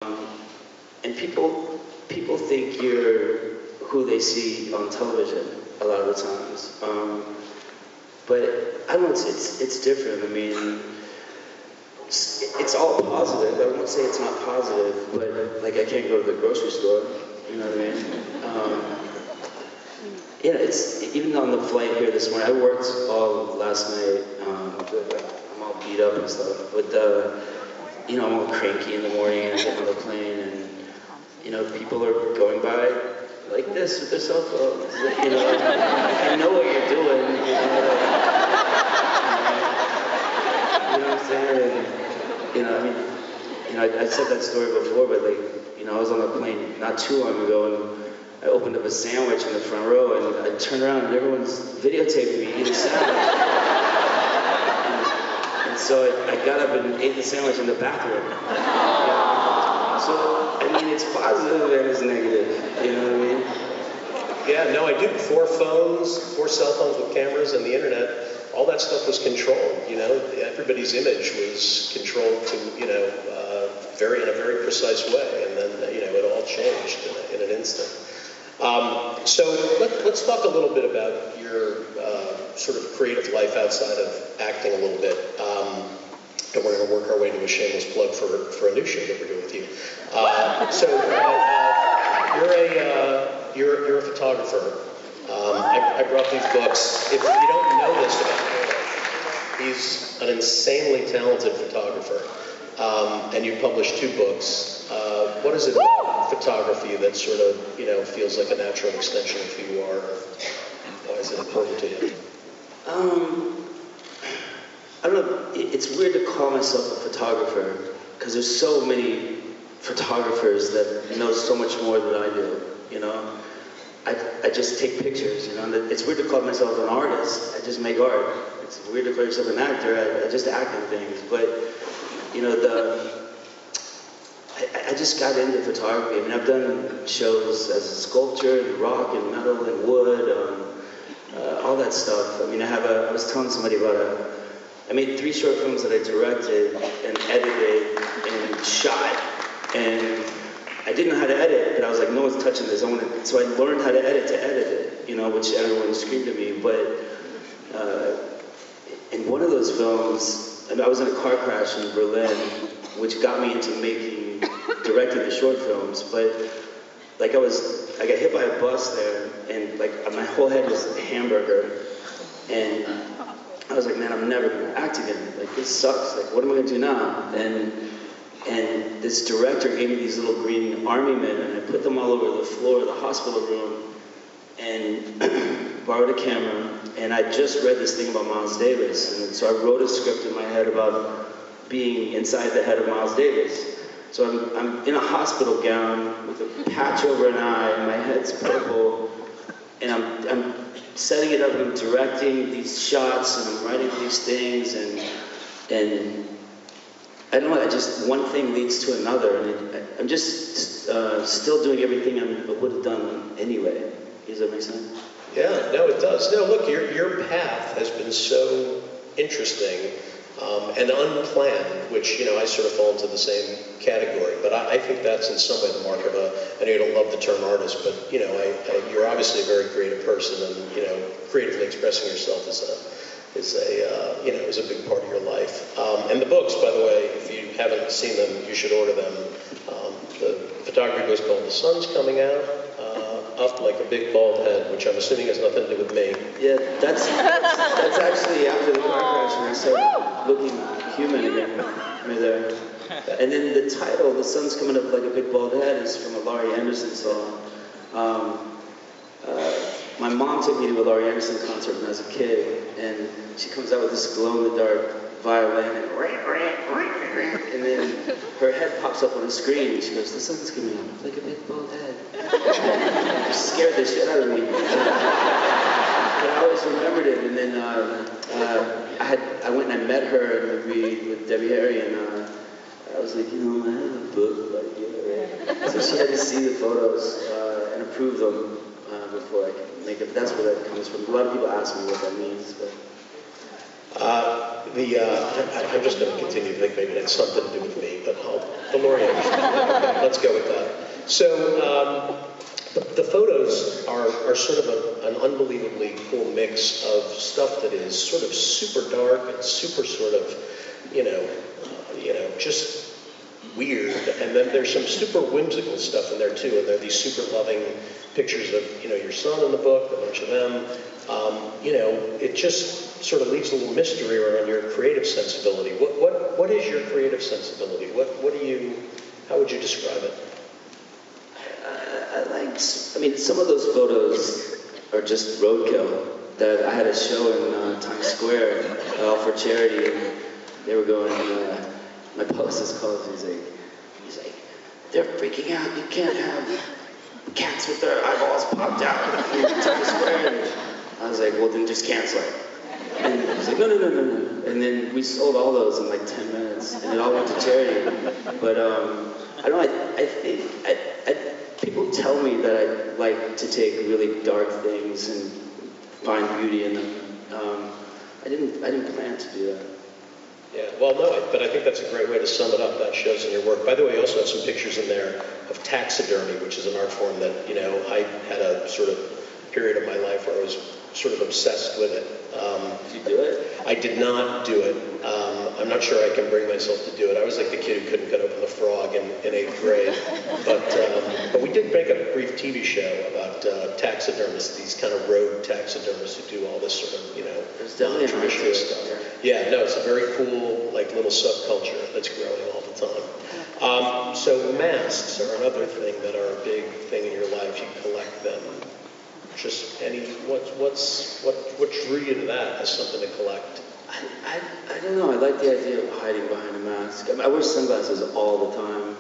And people think you're who they see on television a lot of the times. But I don't know, it's different. I mean, it's all positive. I won't say it's not positive, but like I can't go to the grocery store, you know what I mean? Yeah, it's, even on the flight here this morning, I worked all last night, I'm all beat up and stuff, but you know, I'm all cranky in the morning and I get on the plane and, you know, people are going by like this with their cell phones, you know, I know what you're doing, you know what I'm saying? And, you know, I mean, you know, I said that story before, but like, you know, I was on a plane not too long ago and I opened up a sandwich in the front row and I turned around and everyone's videotaping me eating a sandwich. And so I got up and ate the sandwich in the bathroom. So, I mean, it's positive and it's negative, you know what I mean? Yeah, no, I do. Before cell phones with cameras and the internet, all that stuff was controlled, you know? Everybody's image was controlled to, you know, in a very precise way, and then, you know, it all changed in an instant. So let's talk a little bit about your sort of creative life outside of acting a little bit. And we're going to work our way to a shameless plug for a new show that we're doing with you. You're a photographer. I brought these books. If you don't know this about him, he's an insanely talented photographer. And you published 2 books. What is it about photography that sort of, you know, feels like a natural extension of who you are? Why is it important to you? I don't know, it's weird to call myself a photographer because there's so many photographers that know so much more than I do, you know? I just take pictures, you know? It's weird to call myself an artist. I just make art. It's weird to call yourself an actor. I just act in things. But, you know, I just got into photography. I mean, I've done shows as a sculptor, and rock and metal and wood, all that stuff. I mean, I was telling somebody about I made 3 short films that I directed and edited and shot, and I didn't know how to edit, but I was like, no one's touching this. So I learned how to edit it, you know, which everyone screamed at me. But in one of those films, I was in a car crash in Berlin, which got me into directing the short films. But like I got hit by a bus there, and like my whole head was a hamburger, and I was like, man, I'm never gonna act again. Like, this sucks. Like, what am I gonna do now? And this director gave me these little green army men, and I put them all over the floor of the hospital room, and borrowed a camera, and I just read this thing about Miles Davis, and so I wrote a script in my head about being inside the head of Miles Davis. So I'm in a hospital gown with a patch over an eye, and my head's purple, and I'm setting it up and directing these shots, and I'm writing these things, and I don't know, one thing leads to another, and I'm just still doing everything I would have done anyway. Does that make sense? Yeah, no, it does. No, look, your path has been so interesting and unplanned, which, you know, I sort of fall into the same category. But I think that's in some way the mark of I know you don't love the term artist, but, you know, you're obviously a very creative person, and, you know, creatively expressing yourself is a big part of your life. And the books, by the way, if you haven't seen them, you should order them. The photography book is called The Sun's Coming Out, Up Like a Big Bald Head, which I'm assuming has nothing to do with me. Yeah, that's actually after the car crash when I started looking human again, right there. And then the title, The Sun's Coming Up Like a Big Bald Head, is from a Laurie Anderson song. My mom took me to a Laurie Anderson concert when I was a kid, and she comes out with this glow-in-the-dark violin, and then her head pops up on the screen, and she goes, "The sun's coming up like a big bald head." It scared the shit out of me. But I always remembered it, and then I went and I met her with Debbie Harry, and I was like, you know, I have a book like you. So she had to see the photos and approve them before I could make it. That's where that comes from. A lot of people ask me what that means. But I'm just going to continue to think maybe it had something to do with me, but the Laurie Anderson. Okay, let's go with that. So the photos are sort of an unbelievably cool mix of stuff that is sort of super dark and super sort of, just weird, and then there's some super whimsical stuff in there too, and there are these super loving pictures of, your son in the book, a bunch of them. It just sort of leaves a little mystery around your creative sensibility. What is your creative sensibility? How would you describe it? Some of those photos are just roadkill. That I had a show in Times Square, all for charity, and they were going, my publicist called, he's like, they're freaking out, you can't have cats with their eyeballs popped out in Times Square. And I was like, well, then just cancel it. And he's like, no. And then we sold all those in like 10 minutes, and it all went to charity. But I don't know, I think people tell me that I like to take really dark things and find beauty in them. I didn't plan to do that. Yeah, well, no, but I think that's a great way to sum it up. That shows in your work. By the way, you also have some pictures in there of taxidermy, which is an art form that, I had a sort of period of my life where I was sort of obsessed with it. Did you do it? I did not do it. I'm not sure I can bring myself to do it. I was like the kid who couldn't cut open the frog in 8th grade. But we did make a brief TV show about taxidermists, these kind of rogue taxidermists who do all this sort of, non-traditional stuff. Yeah, no, it's a very cool, little subculture that's growing all the time. So masks are another thing that are a big thing in your life. You collect them. Just what drew you to that as something to collect? I don't know. I like the idea of hiding behind a mask. I wear sunglasses all the time.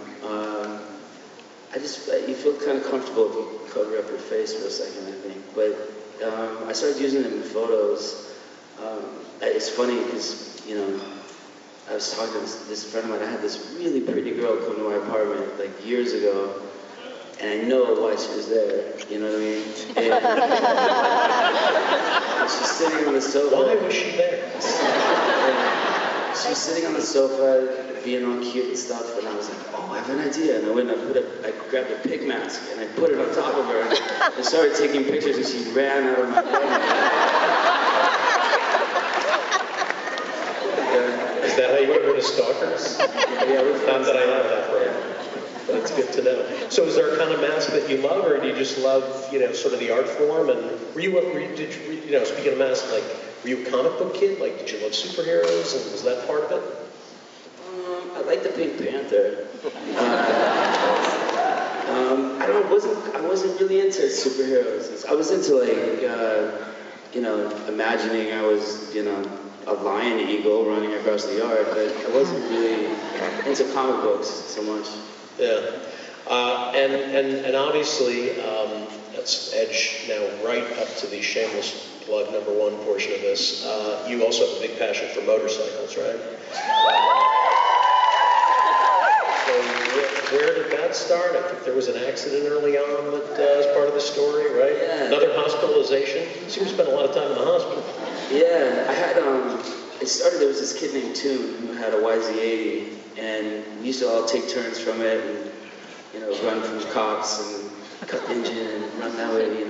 You feel kind of comfortable if you cover up your face for a second, I think. But I started using them in photos. It's funny because, I was talking to this friend of mine. I had this really pretty girl come to my apartment years ago. And I know why she was there, you know what I mean? And she's sitting on the sofa. Why was she there? She was sitting on the sofa, being all cute and stuff, and I was like, oh, I have an idea. And I went and I grabbed a pig mask, and I put it on top of her, and started taking pictures, and she ran out of my apartment. Is that how you get rid of stalkers? Yeah, not that I have that problem. That's good to know. So is there a kind of mask that you love, or do you just love, sort of the art form? And speaking of masks, were you a comic book kid? Did you love superheroes, and was that part of it? I like the Pink Panther. I wasn't really into superheroes. I was into imagining I was, a lion eagle running across the yard, but I wasn't really into comic books so much. Yeah, and obviously, let's edge now right up to the shameless plug #1 portion of this. You also have a big passion for motorcycles, right? So where did that start? I think there was an accident early on that was part of the story, right? Yeah. Another hospitalization. You seem to spend a lot of time in the hospital. Yeah, I had, there was this kid named Toon who had a YZ80, and we used to all take turns from it and, run from the cops and cut the engine and run that way,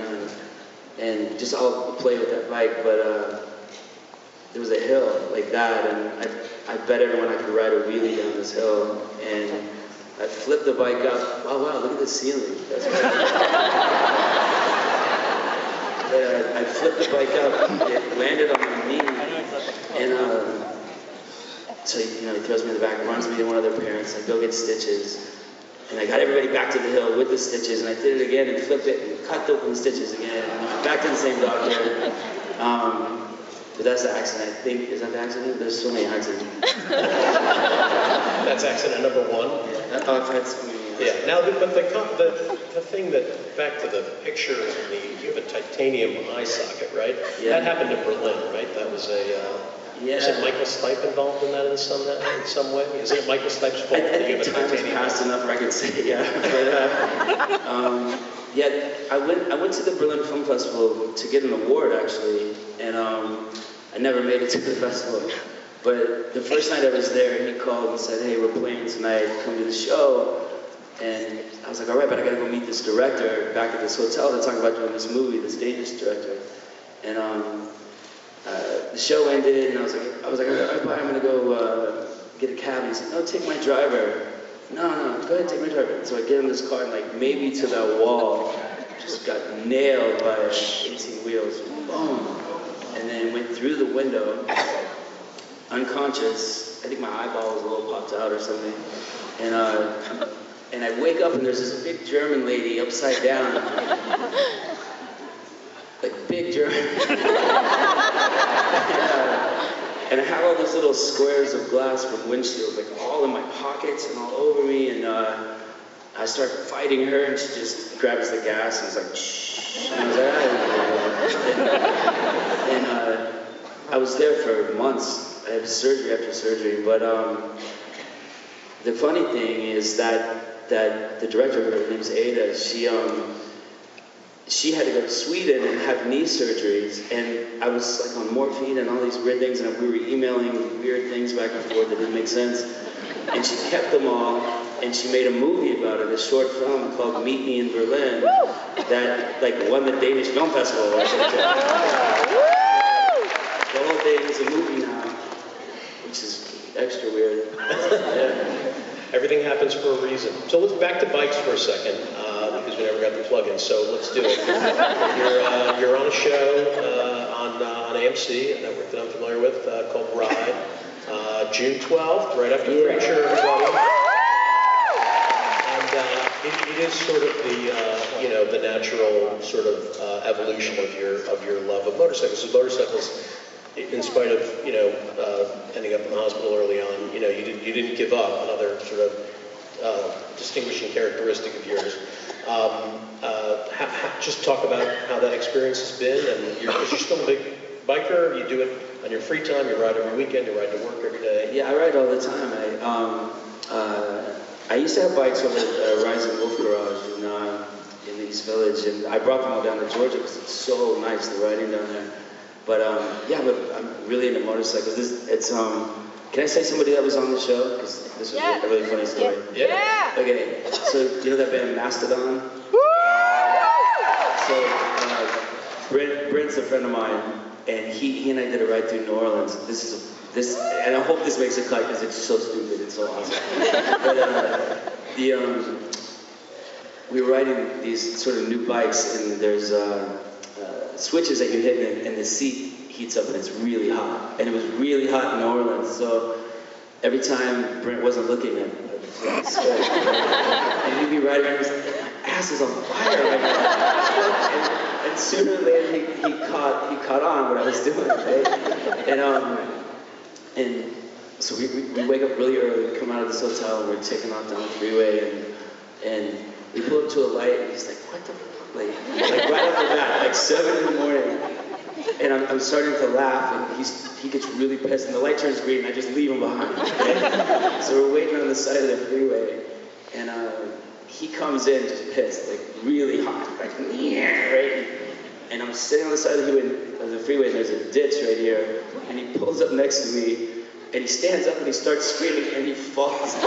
and just all play with that bike. But there was a hill like that, and I bet everyone I could ride a wheelie down this hill, and I flipped the bike up. Oh, wow, look at the ceiling. That's I flipped the bike up, it landed on my knee, and so he throws me in the back, runs me to one of their parents, I go get stitches, and I got everybody back to the hill with the stitches, and I did it again and flipped it and cut open the stitches again, and back to the same doctor. But that's the accident, I think. Is that the accident? There's so many accidents. That's accident #1? Yeah. Oh, I've had so many. Yeah. Now, but the thing that, back to the picture, you have a titanium eye socket, right? Yeah. That happened in Berlin, right? That was was it Michael Stipe involved in that in some way? Isn't it Michael Stipe's fault that you have a titanium? Time has passed enough where I could say, yeah. But, I went to the Berlin Film Festival to get an award, actually, and I never made it to the festival. But the first night I was there, he called and said, hey, we're playing tonight, come to the show. And I was like, all right, but I gotta go meet this director back at this hotel to talk about doing this movie, this Danish director. And the show ended, and I was like, all right, bye, I'm gonna go get a cab. And he said, no, take my driver. No, go ahead, take my driver. So I get in this car, and like maybe to that wall, just got nailed by 18 wheels, boom. And then went through the window, unconscious. I think my eyeball was a little popped out or something. And I wake up and there's this big German lady upside down. Like big German. And I have all those little squares of glass from windshield, like all in my pockets and all over me. And I start fighting her and she just grabs the gas and is like, shh. And I was like, and I was there for months. I had surgery after surgery. But the funny thing is that the director, her name's Ada, she had to go to Sweden and have knee surgeries, and I was like on morphine and all these weird things, and we were emailing weird things back and forth that didn't make sense, and she kept them all, and she made a movie about it, a short film called Meet Me in Berlin, that like won the Danish Film Festival. The whole thing is a movie now, which is extra weird. Yeah. Everything happens for a reason. So let's back to bikes for a second, because we never got the plug-in. So let's do it. You're on a show on AMC, a network that I'm familiar with, called Ride. June 12th, right after Preacher. And it is sort of the natural sort of evolution of your love of motorcycles. So motorcycles, in spite of ending up in the hospital early on, you didn't give up. Another sort of distinguishing characteristic of yours. Just talk about how that experience has been, and you're still a big biker. You do it on your free time. You ride every weekend. You ride to work every day. Yeah, I ride all the time. I used to have bikes over at Rising Wolf Garage in the East Village, and I brought them all down to Georgia because it's so nice the riding down there. But but I'm really into motorcycles. Can I say somebody that was on the show? Because this was a really funny story. Yeah. Okay, so you know that band Mastodon? So Brent's a friend of mine, and he and I did a ride through New Orleans. And I hope this makes a cut because it's so stupid. It's so awesome. But we were riding these sort of new bikes, and there's switches that you hit, and the seat heats up, and it's really hot. And it was really hot in New Orleans, so every time Brent wasn't looking at me, I'd sweat. And he'd be riding around, and he's like, my ass is on fire right now. And sooner or later, he caught on what I was doing, right? And so we wake up really early, come out of this hotel, and we're taking off down the freeway, and we pull up to a light, and he's like, what the fuck? Like right off the bat, like 7 in the morning. And I'm starting to laugh, and he gets really pissed, and the light turns green, and I just leave him behind. Right? So we're waiting on the side of the freeway, and he comes in just pissed, like really hot, like, yeah, right? And I'm sitting on the side of the freeway, and there's a ditch right here, and he pulls up next to me, and he stands up and he starts screaming, and he falls. It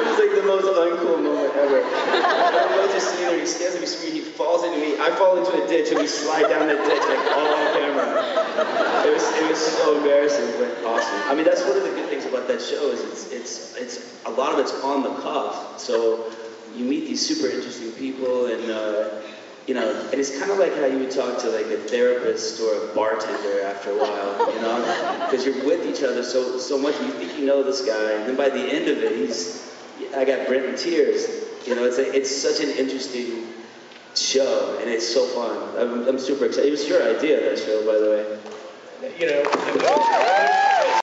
was like the most uncool moment ever. I'm just sitting there, he stands up, he's screaming, he falls into me, I fall into a ditch, and we slide down that ditch like all on camera. It was so embarrassing, but awesome. I mean, that's one of the good things about that show is it's a lot of it's on the cuff. So you meet these super interesting people, and and it's kind of like how you would talk to like a therapist or a bartender after a while, because you're with each other so much. You think you know this guy, and then by the end of it, I got Brent in tears. It's such an interesting show, and it's so fun. I'm super excited. It was your idea, that show, by the way.